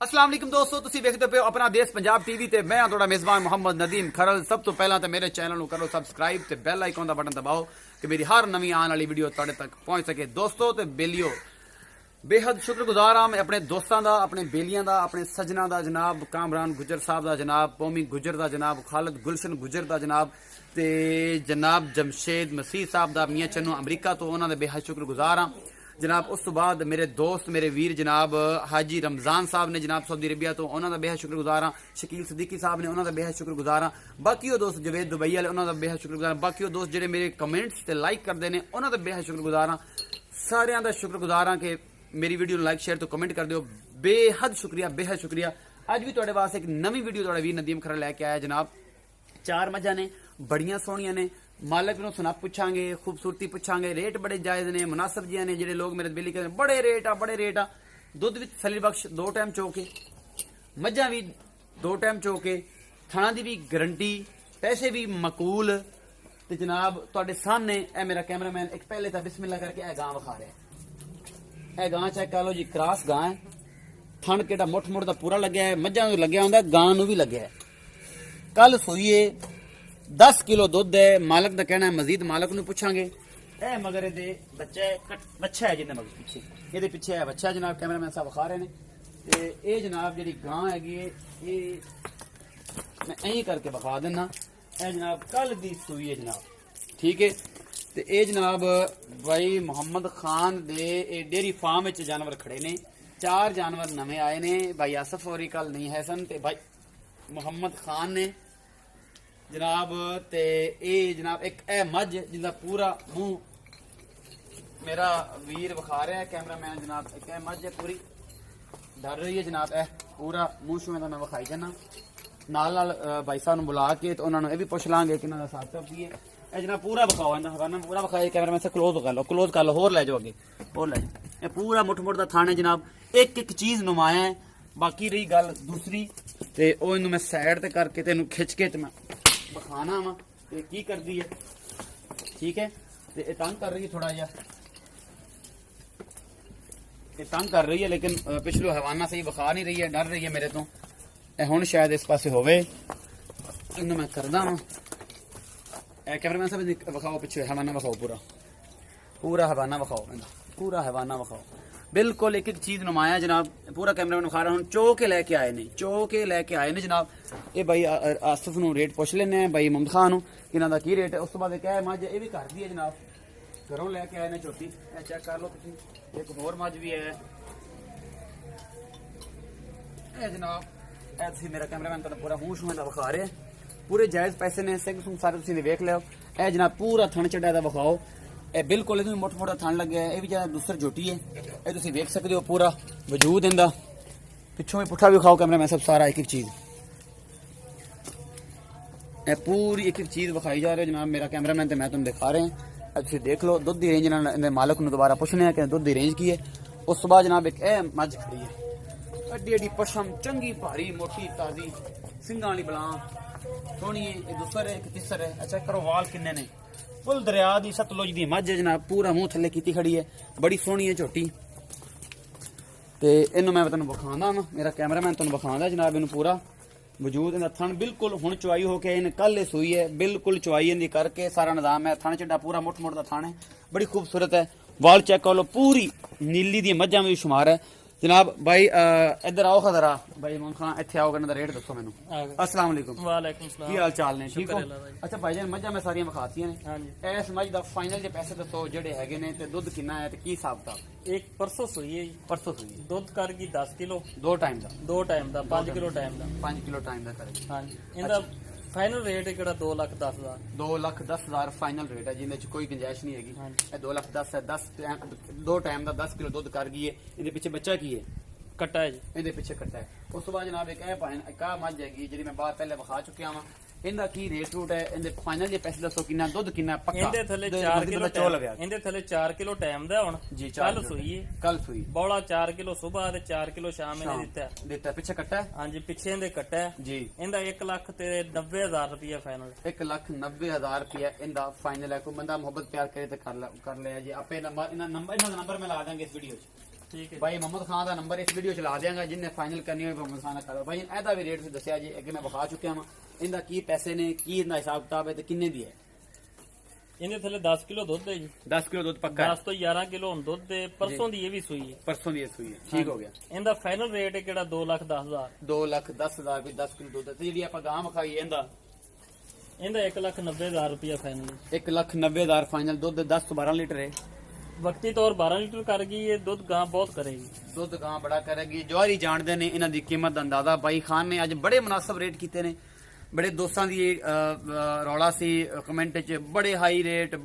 अस्सलाम वालेकुम दोस्तों, तुसी देखते पे अपना देश पंजाब टीवी ते मैं थोड़ा मेजबान मोहम्मद नदीम खरल। सब तो पहला तो मेरे चैनल को करो सब्सक्राइब ते बेल आइकन का बटन दबाओ कि मेरी हर नवी आने वाली वीडियो तुहाडे तक पहुंच सके। दोस्तों ते बेलियो बेहद शुक्रगुजार हाँ मैं अपने दोस्तों का, अपने बेलियां का, अपने सजना का जनाब कामरान गुजर साहब का, जनाब पौमी गुजर का, जनाब खालिद गुलशन गुजर का, जनाब ते जनाब जमशेद मसीह साहब का मियाँ चन्नू अमरीका तो उन्होंने बेहद शुक्रगुजार हाँ जनाब। उस तो बाद मेरे दोस्त मेरे वीर जनाब हाजी रमजान साहब ने जनाब सऊदी अरबिया तो उन्होंने बेहद शुक्रगुजार हाँ। शकील सदीकी साहब ने उन्होंने बेहद शुक्रगुजार हाँ। बाकी वो दोस्त जवेद दुबई वाले उन्होंने बेहद शुक्रगुजार हाँ। बाकी वो दोस्त जो मेरे कमेंट्स से लाइक करते हैं उन्होंने बेहद शुक्रगुजार हाँ। सारिਆਂ ਦਾ शुक्रगुजार हाँ कि मेरी वीडियो लाइक शेयर तो कमेंट कर दो। बेहद शुक्रिया बेहद शुक्रिया। अज भी तुहाडे वास्ते एक नवी वीडियो तुहाडा वीर नदीम खरल लैके आया जनाब। 4 मझां ने बड़ियां सोहणियां ने, मालक नूं सुना पुछांगे, खूबसूरती पुछांगे, रेट बड़े जायज़ ने, मुनासिब जिहे ने। जिहड़े लोग मेरे बिल्ली कहते बड़े रेट आ दुध भी तसल्ली बख्श 2 टाइम चोके, मझां भी 2 टाइम चोके, थाना दी भी गारंटी, पैसे भी मकूल। ते जनाब तुहाडे सामने ए मेरा कैमरामैन एक पहले तो बिस्मिल्लाह करके ए गां विखा रहा है। ए गां चेक कर लो जी, क्रॉस गां है, थन केड़ा मुठ मुठ दा पूरा लग्या है, मझां नूं लग्या हुंदा, गां नूं भी लग्या है। कल सूईए 10 किलो दुध है। मालक का कहना है मजीद मालक नूं पुछांगे। ए मगर दे बच्चा है जिन्ने मगर पीछे ये पीछे है बच्चा जनाब, कैमरामैन साहब विखा रहे हैं। ते ये जनाब जी गां हैगी ये मैं यही करके विखा देना। ए जनाब कल दी सूई है जनाब, ठीक है। ते ये जनाब भाई मोहम्मद खान दे डेयरी फार्म विच जानवर खड़े ने। 4 जानवर नवे आए ने, भाई आसफ होरी कल नहीं है सन ते भाई मोहम्मद खान ने जनाब। ते ये जनाब एक ए मझ जिंदा पूरा मुंह मेरा वीर विखा रहा है कैमरामैन जनाब। एक ए मझ है पूरी डर रही है जनाब। ए पूरा मुंह शू मैं विखाई जाना। नाल भाई साहब नूं बुला के तो उन्होंने ये भी पुछ लांगे कि इन्हों साथ की है। ए जनाब पूरा विखाओ, इन्होंने हवाना पूरा विखाया। कैमरामैन से क्लोज कर लो होर लै जाओ अगे, होर लै जाओ। ये पूरा मुठ मुठ का थान है जनाब, एक एक चीज नुमाया है। बाकी रही गल दूसरी ते ओ इनू मैं साइड ते करके ते इनू खिच के ते मैं बखाना वा ते की करदी है, ठीक है। ते ये तंग कर रही है थोड़ा जा, ये तंग कर रही है लेकिन पिछलो हवाना सही बखा नहीं रही है, डर रही है मेरे तो। हुण शायद इस पासे होवे, इनू मैं करदा वा। कैमरामैन साहब विखाओ पिछले हवाना विखाओ, पूरा पूरा हवाना विखाओ, पूरा हवाना विखाओ बिल्कुल एक एक चीज नुमाया जनाब। पूरा कैमरामैन विखा रहा हूँ। चो के लैके आए ने, चो के लैके आए ने जनाब। ये भाई आसिफ नूं रेट पुछ लेने भाई मुहम्मद खान नूं कि इन्हां दा की रेट है। उस तो बाद एक मझ ये भी घर दी है जनाब, घरों लैके आए ने छोटी। चेक कर लो तुसीं, एक होर मझ भी है जनाब। ए तुसीं मेरा कैमरामैन तुहानूं पूरा मूंह शूं दा विखा रहे, पूरे जायज़ पैसे ने, सिंह सूंह सारे तुसीं वेख लिओ। ए जनाब पूरा थन चढ़ा दा विखाओ। ए बिल्कुल इहनूं मुठ मुठ थन लग्या है। ये भी ज्यादा दूसर झोटी है, ये तुसीं वेख सकते हो पूरा वजूद इंदा। पिछों भी पुट्ठा भी विखाओ कैमरामैन सब, सारा एक एक चीज ए पूरी एक एक चीज विखाई जा रही है जनाब। मेरा कैमरामैन ते मैं तुहानूं दिखा रहे हैं। तुसीं देख लो दुध की रेंज इन्हें मालक नूं दोबारा पुछने कि दुध की रेंज की है। उस तो बाद जनाब एक ए मझ खड़ी है, एडी एडी पशम, चंगी भारी मोटी ताजी, सिंगां वाली बलां सोहनी है। ये दूसर है, एक तीसर है। अच्छा करो वाल किन्ने ने, फुल दरिया दी सतलुज दी मझ है जनाब, पूरा मुंह थले कीती खड़ी है, बड़ी सोहनी है झोटी। ते इनू मैं तुहानूं विखांदा वा, मेरा कैमरामैन तुहानूं विखांदा जनाब इनू पूरा वजूद। इहदा थन बिल्कुल हुण चुआई होके इन कल सूई है, बिल्कुल चुआई इहदी करके सारा निजाम है। थन चड्डा पूरा मुठ मुठ दा थन है, बड़ी खूबसूरत है। वाल चेक कर लो, पूरी नीली दी मझां भी शुमार है जनाब। भाई इधर आओ खजरा भाई मोहम्मद खान, इत्थे आओ इन्हां दा रेट दसो मैनूं। अस्सलाम वालेकुम। वालेकुम सलाम। की हाल चाल ने, ठीक हो? अच्छा भाईजान मझां मैं सारियां विखातियां ने। इस मझ दा फाइनल जे पैसे दसो जेडे हैगे ने, ते दुध किन्ना है ते की हिसाब किताब? एक परसों सूई है जी, परसों सूई दुध कर गई 10 किलो, 2 टाइम दा, 2 टाइम का 5 किलो टाइम का। 5 किलो टाइम दा करे। हाँ जी, इनका फाइनल रेट है 2,10,000। 2,10,000 फाइनल रेट है, जिंदे च कोई गुंजाइश नहीं हैगी। 2,10,000 है, 2 टाइम दा 10 किलो दुध कर गई है। इहदे पीछे बच्चा की है? कट्टा है जी, इहदे पीछे कट्टा है। उस तो बाद जनाब एक मझ हैगी जिहड़ी मैं बाहर पहले विखा चुकिया वा। इनका की रेट रूट है? इनके फाइनल जे पैसे दसो किन्ना दुध किन्ना पक्का? इनदे थले 4 किलो चो लग्या, इनदे थले 4 किलो टाइम दा हुण जी। कल सूई है, कल सूई बौला 4 किलो सुबह ते 4 किलो शाम ने दिता। पीछे कट्टा है? हाँ जी, पिछे इनदे कट्टा है जी। इनदा 1,90,000 रुपया फाइनल। 1,90,000 रुपया इनका फाइनल है। कोई बंदा मोहब्बत प्यार करे तो कर ले जी। आपे नंबर मैं ला देंगे इस वीडियो ਠੀਕ ਹੈ ਭਾਈ ਮੁਹੰਮਦ ਖਾਨ ਦਾ ਨੰਬਰ ਇਸ ਵੀਡੀਓ ਚ ਲਾ ਦਿਆਂਗਾ, ਜਿੰਨੇ ਫਾਈਨਲ ਕਰਨੀ ਹੋਵੇ ਮੁਹੰਮਦ ਖਾਨ ਦਾ ਕਰ ਭਾਈ। ਇਹਦਾ ਵੀ ਰੇਟ ਤੁਸੀਂ ਦੱਸਿਆ ਜੀ, ਅੱਗੇ ਮੈਂ ਵਿਖਾ ਚੁੱਕਿਆ ਵਾਂ। ਇਹਦਾ ਕੀ ਪੈਸੇ ਨੇ, ਕੀ ਇਹਦਾ ਹਿਸਾਬ ਕਿਤਾਬ ਹੈ ਤੇ ਕਿੰਨੇ ਦੀ ਹੈ? ਇਹਦੇ ਥੱਲੇ 10 ਕਿਲੋ ਦੁੱਧ ਹੈ ਜੀ। 10 ਕਿਲੋ ਦੁੱਧ ਪੱਕਾ 10 ਤੋਂ 11 ਕਿਲੋ ਹੁਣ ਦੁੱਧ ਦੇ, ਪਰਸੋਂ ਦੀ ਇਹ ਵੀ ਸੂਈ ਹੈ। ਪਰਸੋਂ ਦੀ ਸੂਈ ਹੈ, ਠੀਕ ਹੋ ਗਿਆ। ਇਹਦਾ ਫਾਈਨਲ ਰੇਟ ਹੈ ਕਿਹੜਾ 2,10,000। 2,10,000 ਰੁਪਏ 10 ਕਿਲੋ ਦੁੱਧ। ਤੇ ਜਿਹੜੀ ਆਪਾਂ ਗਾਂ ਵਿਖਾਈ ਇਹਦਾ 1,90,000 ਰੁਪਇਆ ਫਾਈਨਲ। 1,90,000 ਫਾਈਨਲ। ਦੁੱਧ 10 ਤੋਂ 12 ਲੀਟਰ ਹੈ। ਵਕਤੀ ਤੌਰ 12 ਲੀਟਰ ਕਰ ਗਈ, ਇਹ ਦੁੱਧ ਗਾਂ ਬਹੁਤ ਕਰੇਗੀ। ਦੁੱਧ ਗਾਂ ਬੜਾ ਕਰੇਗੀ। ਜਵਾਰੀ ਜਾਣਦੇ ਨੇ ਇਹਨਾਂ ਦੀ ਕੀਮਤ ਦਾ ਅੰਦਾਜ਼ਾ ਬਾਈ ਖਾਨ ਨੇ ਅੱਜ ਬੜੇ ਮੁਨਾਸਬ ਰੇਟ ਕੀਤੇ ਨੇ। ਬੜੇ ਦੋਸਤਾਂ ਦੀ ਰੌਲਾ ਸੀ ਕਮੈਂਟ 'ਚ, ਬੜੇ ਹਾਈ ਰੇਟ,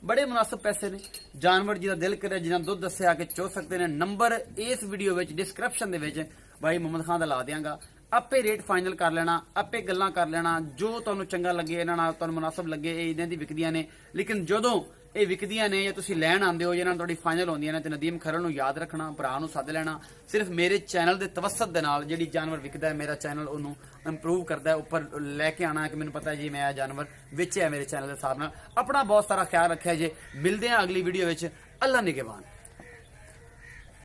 ਬੜੇ ਮੁਨਾਸਬ ਪੈਸੇ ਨੇ। ਜਾਨਵਰ ਜਿਹਦਾ ਦਿਲ ਕਰੇ, ਜਿਹਨਾਂ ਦੁੱਧ ਦੱਸਿਆ ਕਿ ਚੋ ਸਕਦੇ ਨੇ। ਨੰਬਰ ਇਸ ਵੀਡੀਓ ਵਿੱਚ ਡਿਸਕ੍ਰਿਪਸ਼ਨ ਦੇ ਵਿੱਚ ਬਾਈ ਮੁਹੰਮਦ ਖਾਨ ਦਾ ਲਾ ਦਿਆਂਗਾ। ਆਪੇ ਰੇਟ ਫਾਈਨਲ ਕਰ ਲੈਣਾ, ਆਪੇ ਗੱਲਾਂ ਕਰ ਲੈਣਾ। ਜੋ ਤੁਹਾਨੂੰ ਚੰਗਾ ਲੱਗੇ, ਇਹਨਾਂ ਨਾਲ ਤੁਹਾਨੂੰ ਮੁਨਾਸਬ ਲੱਗੇ, ਇਹ ਇਹਨਾਂ ਦੀ ਵਿਕਦੀਆਂ ਨੇ। ਲੇਕਿਨ ਜਦੋਂ ਇਹ ਵਿਕਦੀਆਂ ਨੇ ਜਾਂ ਤੁਸੀਂ ਲੈਣ ਆਉਂਦੇ ਹੋ, ਜਿਹਨਾਂ ਨਾਲ ਤੁਹਾਡੀ ਫਾਈਨਲ ਹੁੰਦੀਆਂ ਨੇ, ਤੇ ਨਦੀਮ ਖਰਲ ਨੂੰ ਯਾਦ ਰੱਖਣਾ, ਭਰਾ ਨੂੰ ਸੱਦ ਲੈਣਾ। ਸਿਰਫ ਮੇਰੇ ਚੈਨਲ ਦੇ ਤਵੱਸਤ ਦੇ ਨਾਲ ਜਿਹੜੀ ਜਾਨਵਰ ਵਿਕਦਾ ਹੈ, ਮੇਰਾ ਚੈਨਲ ਉਹਨੂੰ ਇੰਪਰੂਵ ਕਰਦਾ ਹੈ, ਉੱਪਰ ਲੈ ਕੇ ਆਣਾ ਕਿ ਮੈਨੂੰ ਪਤਾ ਜੀ ਮੈਂ ਇਹ ਜਾਨਵਰ ਵੇਚਿਆ ਮੇਰੇ ਚੈਨਲ ਦੇ ਹਿਸਾਬ ਨਾਲ। ਆਪਣਾ ਬਹੁਤ ਸਾਰਾ ਖਿਆਲ ਰੱਖਿਆ ਜੇ। ਮਿਲਦੇ ਹਾਂ ਅਗਲੀ ਵੀਡੀਓ ਵਿੱਚ। ਅੱਲਾ ਨਿਗਹਿਬਾਨ।